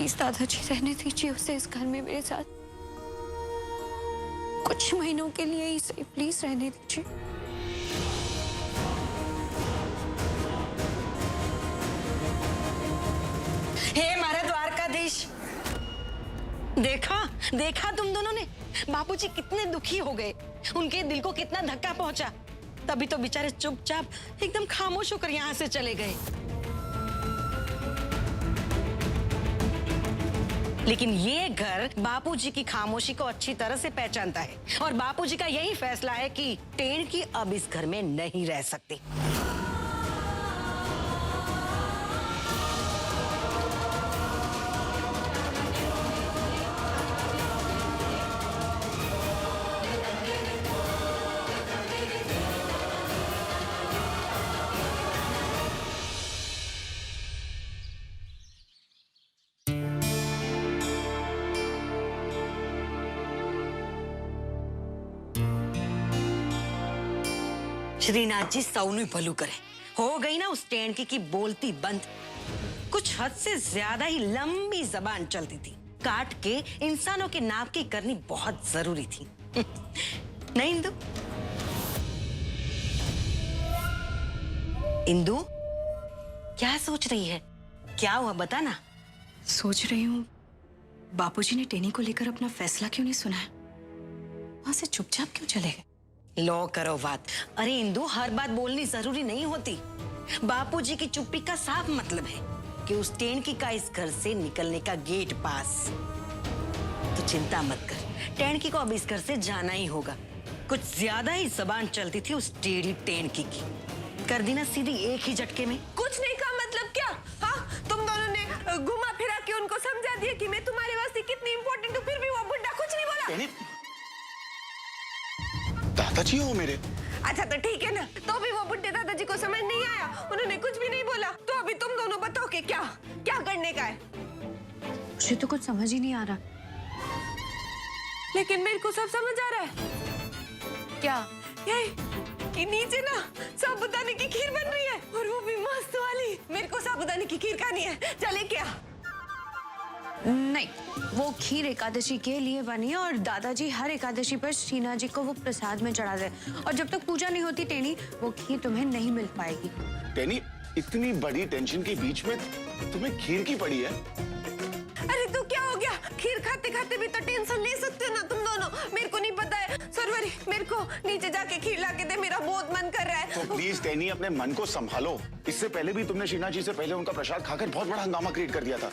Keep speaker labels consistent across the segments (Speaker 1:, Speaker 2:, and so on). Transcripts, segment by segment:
Speaker 1: Please दादाजी रहने दीजिए उसे इस घर में मेरे साथ, कुछ महीनों के लिए ही सही, प्लीज रहने दीजिए।
Speaker 2: हे मारा द्वारकाधीश, देखा देखा तुम दोनों ने बापूजी कितने दुखी हो गए, उनके दिल को कितना धक्का पहुंचा। तभी तो बेचारे चुपचाप एकदम खामोश होकर यहाँ से चले गए। लेकिन ये घर बापूजी की खामोशी को अच्छी तरह से पहचानता है और बापूजी का यही फैसला है कि टेणकी अब इस घर में नहीं रह सकती। श्रीनाथ जी सौनु भलू करे, हो गई ना उस टेणकी की बोलती बंद। कुछ हद से ज्यादा ही लंबी जबान चलती थी, काट के इंसानों के नाक की करनी बहुत जरूरी थी। नहीं इंदु? इंदु क्या सोच रही है, क्या हुआ बता ना।
Speaker 1: सोच रही हूँ बापूजी ने टेनी को लेकर अपना फैसला क्यों नहीं सुना है, वहां से चुपचाप क्यों चले गए।
Speaker 2: लो करो बात। अरे इंदु, हर बात बोलनी जरूरी नहीं होती। बापूजी की चुप्पी का साफ मतलब है कि उस टेणकी का इस घर से निकलने का गेट पास। तो चिंता मत कर, टेणकी को अब इस घर से जाना ही होगा। कुछ ज्यादा ही जबान चलती थी उस टेढ़ी टेणकी की, कर दी ना सीधी एक ही झटके में।
Speaker 3: कुछ नहीं का मतलब क्या? हाँ, तुम दोनों ने घुमा फिरा के उनको समझा दिया कि मैं तुम्हारे वास्ते कितनी इंपॉर्टेंट हूँ, फिर भी वो बुड्ढा कुछ नहीं बोला।
Speaker 4: दादाजी हो मेरे।
Speaker 3: अच्छा तो ठीक है ना, तो भी वो बुड्ढे दादाजी को समझ नहीं आया, उन्होंने कुछ भी नहीं बोला। तो अभी तुम दोनों बताओ कि क्या क्या करने का है।
Speaker 1: मुझे तो कुछ समझ ही नहीं आ रहा।
Speaker 3: लेकिन मेरे को सब समझ आ रहा है।
Speaker 1: क्या?
Speaker 3: यही कि नीचे ना साबूदाने की खीर बन रही है, और वो भी मस्त वाली। मेरे को साबूदाने की खीर खानी है, चले क्या?
Speaker 1: नहीं, वो खीर एकादशी के लिए बनी है और दादाजी हर एकादशी पर श्रीनाथ जी को वो प्रसाद में चढ़ा दे, और जब तक पूजा नहीं होती टेनी, वो खीर तुम्हें नहीं मिल पाएगी।
Speaker 4: टेनी, इतनी बड़ी टेंशन के बीच में तुम्हें खीर की पड़ी है?
Speaker 3: अरे तो क्या हो गया, खीर खाते खाते भी तो टेंशन ले सकते हो ना तुम दोनों। मेरे को नहीं पता है सरवरी, मेरे को नीचे जाके खीर ला के दे, मेरा बहुत मन कर रहा है।
Speaker 4: तो प्लीज टेनी अपने मन को संभालो। इससे पहले भी तुमने श्रीनाथ जी से पहले उनका प्रसाद खाकर बहुत बड़ा हंगामा क्रिएट कर दिया था।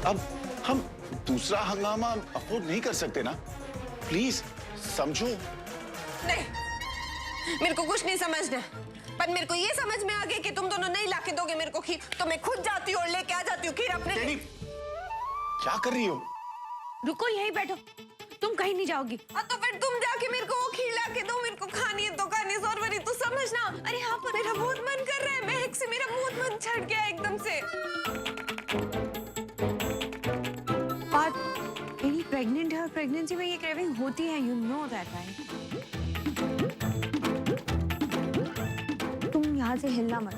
Speaker 4: अब हम दूसरा हंगामा अफोर्ड नहीं कर सकते ना, प्लीज समझो।
Speaker 3: नहीं, मेरे को कुछ नहीं समझना, पर मेरे को ये समझ में आ गया कि तुम दोनों नहीं लाके दोगे मेरे को खीर, तो मैं खुद जाती हूँ और लेके आ जाती हूँ खीर अपने लिए।
Speaker 4: क्या कर रही हो?
Speaker 1: रुको, यहीं बैठो, तुम कहीं नहीं जाओगी।
Speaker 3: तो फिर तुम जाके मेरे को वो खीर लाके दो, मेरे को खानी है तो खानी है। सौरवरी तू समझना। अरे हाँ, पर मेरा बहुत मन कर रहा है, महक से मेरा बहुत मन छट गया एकदम से।
Speaker 1: प्रेग्नेंट है और प्रेगनेंसी में ये क्रेविंग होती है, यू नो दैट राइट? तुम यहाँ से हिलना मत,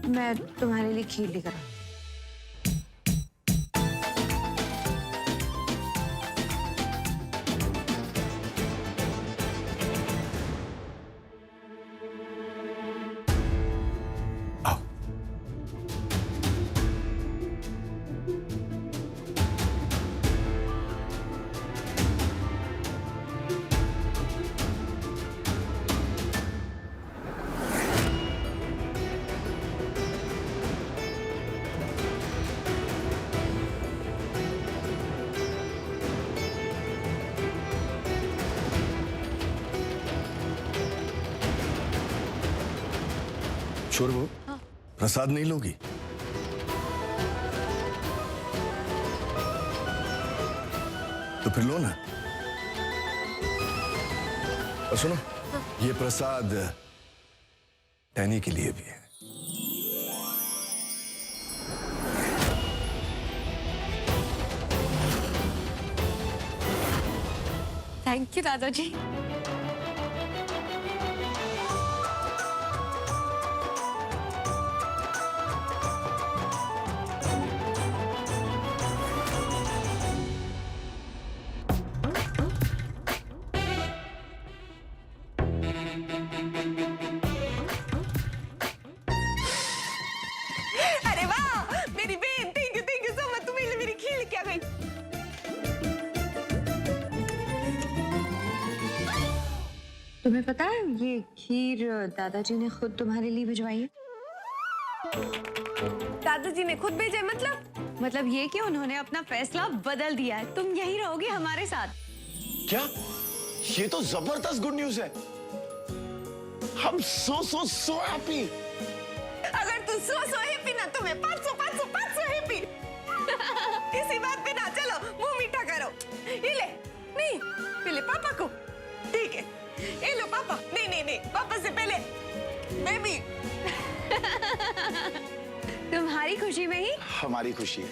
Speaker 1: मैं तुम्हारे लिए खीर लेकर आऊँ।
Speaker 5: छोड़ वो, प्रसाद नहीं लोगी? तो फिर लो ना। और सुनो, ये प्रसाद टैनी के लिए भी है।
Speaker 1: थैंक यू दादाजी। तुम्हें पता है ये खीर दादाजी ने खुद तुम्हारे लिए भिजवाई है।
Speaker 3: दादाजी ने खुद भेजे
Speaker 1: मतलब ये कि उन्होंने अपना फैसला बदल दिया है, तुम यहीं रहोगी हमारे साथ।
Speaker 4: क्या? ये तो जबरदस्त गुड न्यूज है। हम सो हैप्पी।
Speaker 3: अगर तू सो हैप्पी ना तो मैं 500 हैप्पी। इसी बात पे ना चलो मुंह मीठा करो। ये ले, नहीं पहले पापा को। ठीक है, ये लो पापा। नहीं पापा से पहले मैं भी।
Speaker 1: तुम्हारी खुशी में ही
Speaker 4: हमारी खुशी है।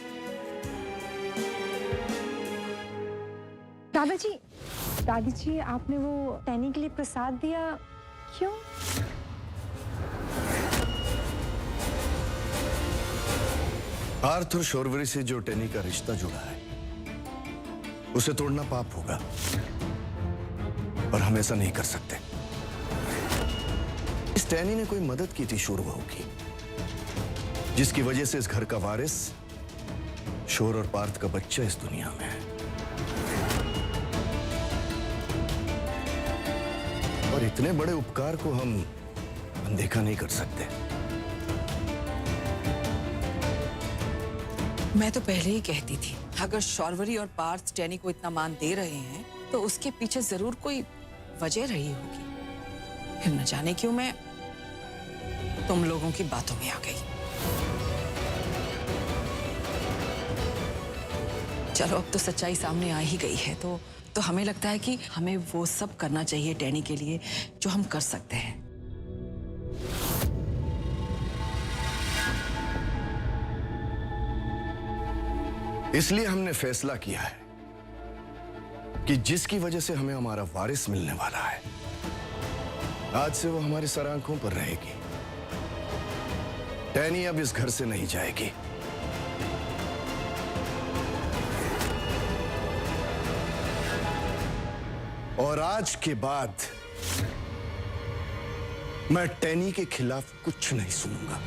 Speaker 6: दादी जी आपने वो टैनी के लिए प्रसाद दिया, क्यों?
Speaker 5: आर्थर शॉर्वरी से जो टैनी का रिश्ता जुड़ा है उसे तोड़ना पाप होगा और हम ऐसा नहीं कर सकते। इस टैनी ने कोई मदद की थी शोर बहू की, जिसकी वजह से इस घर का वारिस शोर और पार्थ का बच्चा इस दुनिया में है। और इतने बड़े उपकार को हम अनदेखा नहीं कर सकते।
Speaker 7: मैं तो पहले ही कहती थी, अगर शॉर्वरी और पार्थ टैनी को इतना मान दे रहे हैं तो उसके पीछे जरूर कोई वजह रही होगी। फिर न जाने क्यों मैं तुम लोगों की बातों में आ गई। चलो अब तो सच्चाई सामने आ ही गई है, तो हमें लगता है कि हमें वो सब करना चाहिए टैनी के लिए जो हम कर सकते हैं।
Speaker 5: इसलिए हमने फैसला किया है कि जिसकी वजह से हमें हमारा वारिस मिलने वाला है, आज से वो हमारी सर आंखों पर रहेगी। टैनी अब इस घर से नहीं जाएगी। और आज के बाद मैं टैनी के खिलाफ कुछ नहीं सुनूंगा।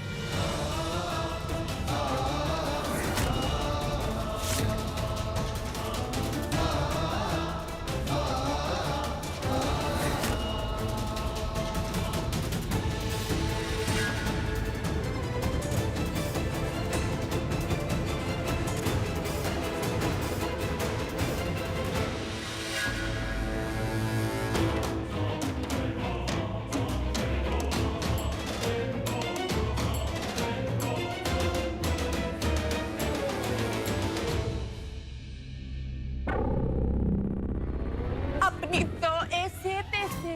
Speaker 3: अपनी तो ऐसे तैसे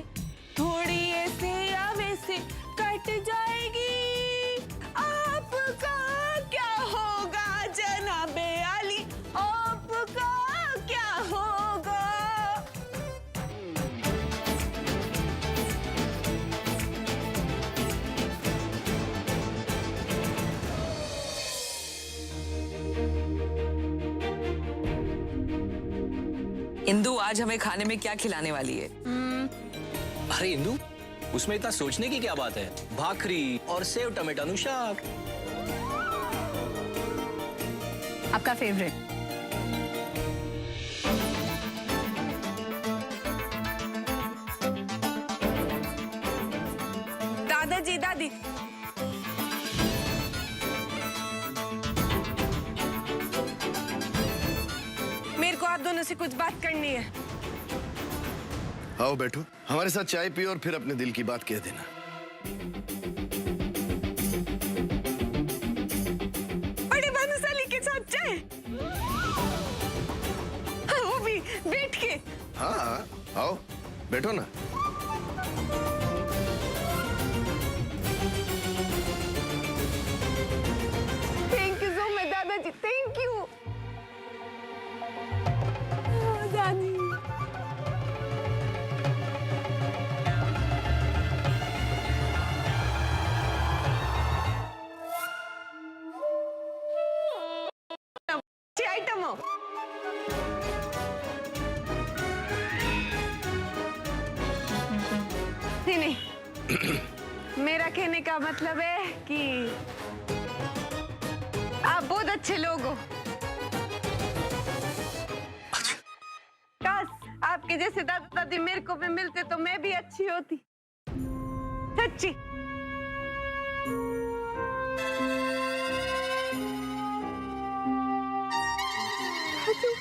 Speaker 3: थोड़ी ऐसे या वैसे कट जाएगी। आपका क्या होगा जनाबे आली, आपका क्या होगा?
Speaker 7: इंदु आज हमें खाने में क्या खिलाने वाली है?
Speaker 8: अरे इंदु, उसमें इतना सोचने की क्या बात है? भाखरी और सेव टमेटानु शाक।
Speaker 1: आपका फेवरेट।
Speaker 3: दादाजी दादी, मेरे को आप दोनों से कुछ बात करनी है।
Speaker 5: आओ बैठो, हमारे साथ चाय पियो और फिर अपने दिल की बात कह देना।
Speaker 3: बड़े भानुशाली के साथ चाय? हाँ, वो भी बैठ के।
Speaker 5: हाँ आओ बैठो ना।
Speaker 3: थैंक यू सो मच दादाजी, थैंक यू। दादी आइटम हो। नहीं मेरा कहने का मतलब है कि आप बहुत अच्छे लोग हो। काश आप आपके जैसे दादा दादी मेरे को भी मिलते तो मैं भी अच्छी होती, सच्ची।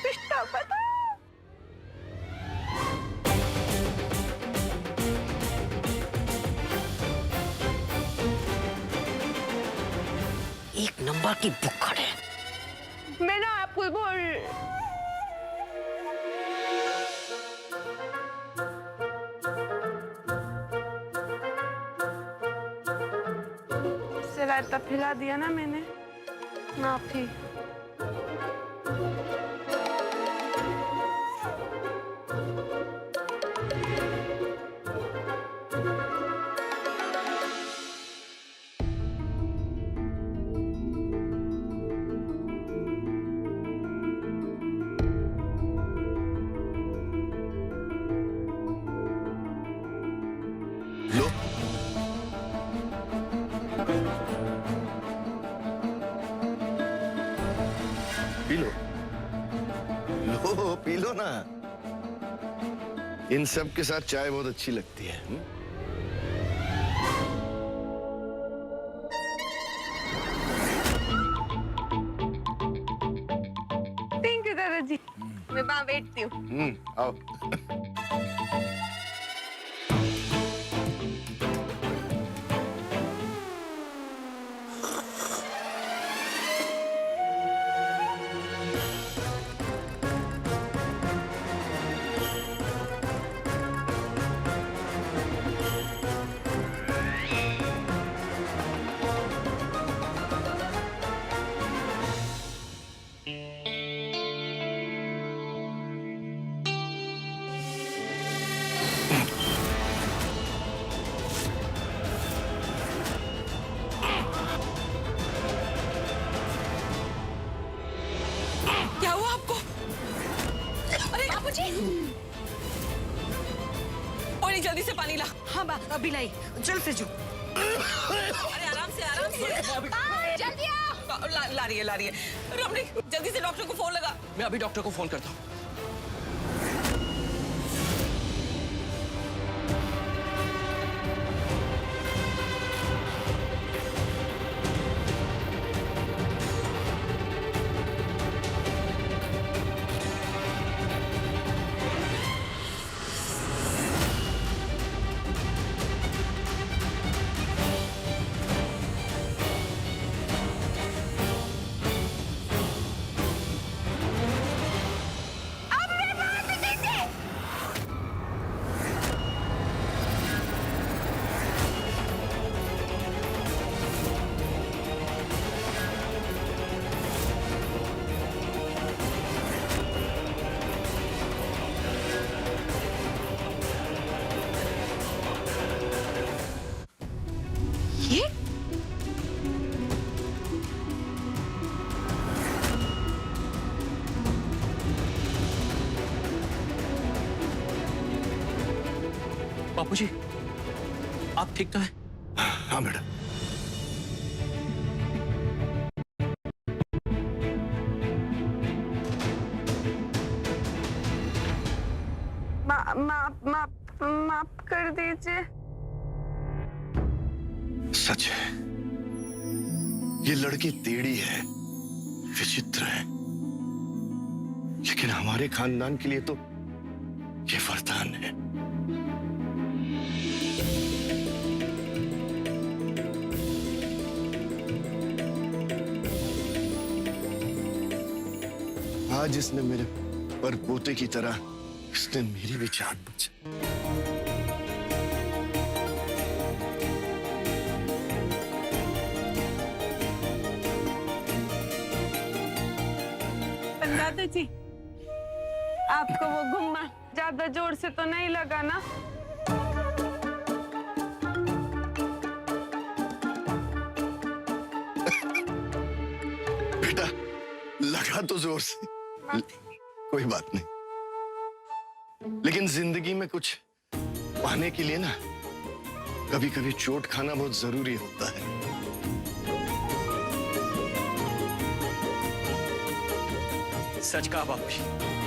Speaker 3: पिस्ता बता।
Speaker 2: एक नंबर की बुक्कड़ है।
Speaker 3: मैं ना आपको बोल रायता फैला दिया ना मैंने, माफी।
Speaker 5: लो, पी लो, लो पी लो ना। इन सब के साथ चाय बहुत अच्छी लगती है।
Speaker 3: थैंक यू दादाजी, मैं वहां बैठती हूँ।
Speaker 5: आओ।
Speaker 7: क्या हुआ आपको? अरे बापूजी! और जल्दी से पानी ला।
Speaker 2: हाँ बा, अभी लाई, जल्द से जो।
Speaker 7: अरे आराम से, आराम से। जल्दी आओ। ला रही है। रमणी, जल्दी से डॉक्टर को फोन लगा।
Speaker 8: मैं अभी डॉक्टर को फोन करता हूँ।
Speaker 7: ये?
Speaker 8: बापूजी, आप ठीक तो हैं?
Speaker 5: हाँ मैडम।
Speaker 3: माफ कर दीजिए।
Speaker 5: सच है, ये लड़की टेढ़ी है, विचित्र है, लेकिन हमारे खानदान के लिए तो ये वरदान है। आज इसने मेरे परपोते की तरह इसने मेरी भी जान बचाई।
Speaker 3: दादाजी, आपको वो घुम्मा ज्यादा जोर से तो नहीं लगा ना?
Speaker 5: बेटा, लगा तो जोर से, कोई बात नहीं, लेकिन जिंदगी में कुछ पाने के लिए ना कभी कभी चोट खाना बहुत जरूरी होता है।
Speaker 8: सच कहा बापूजी।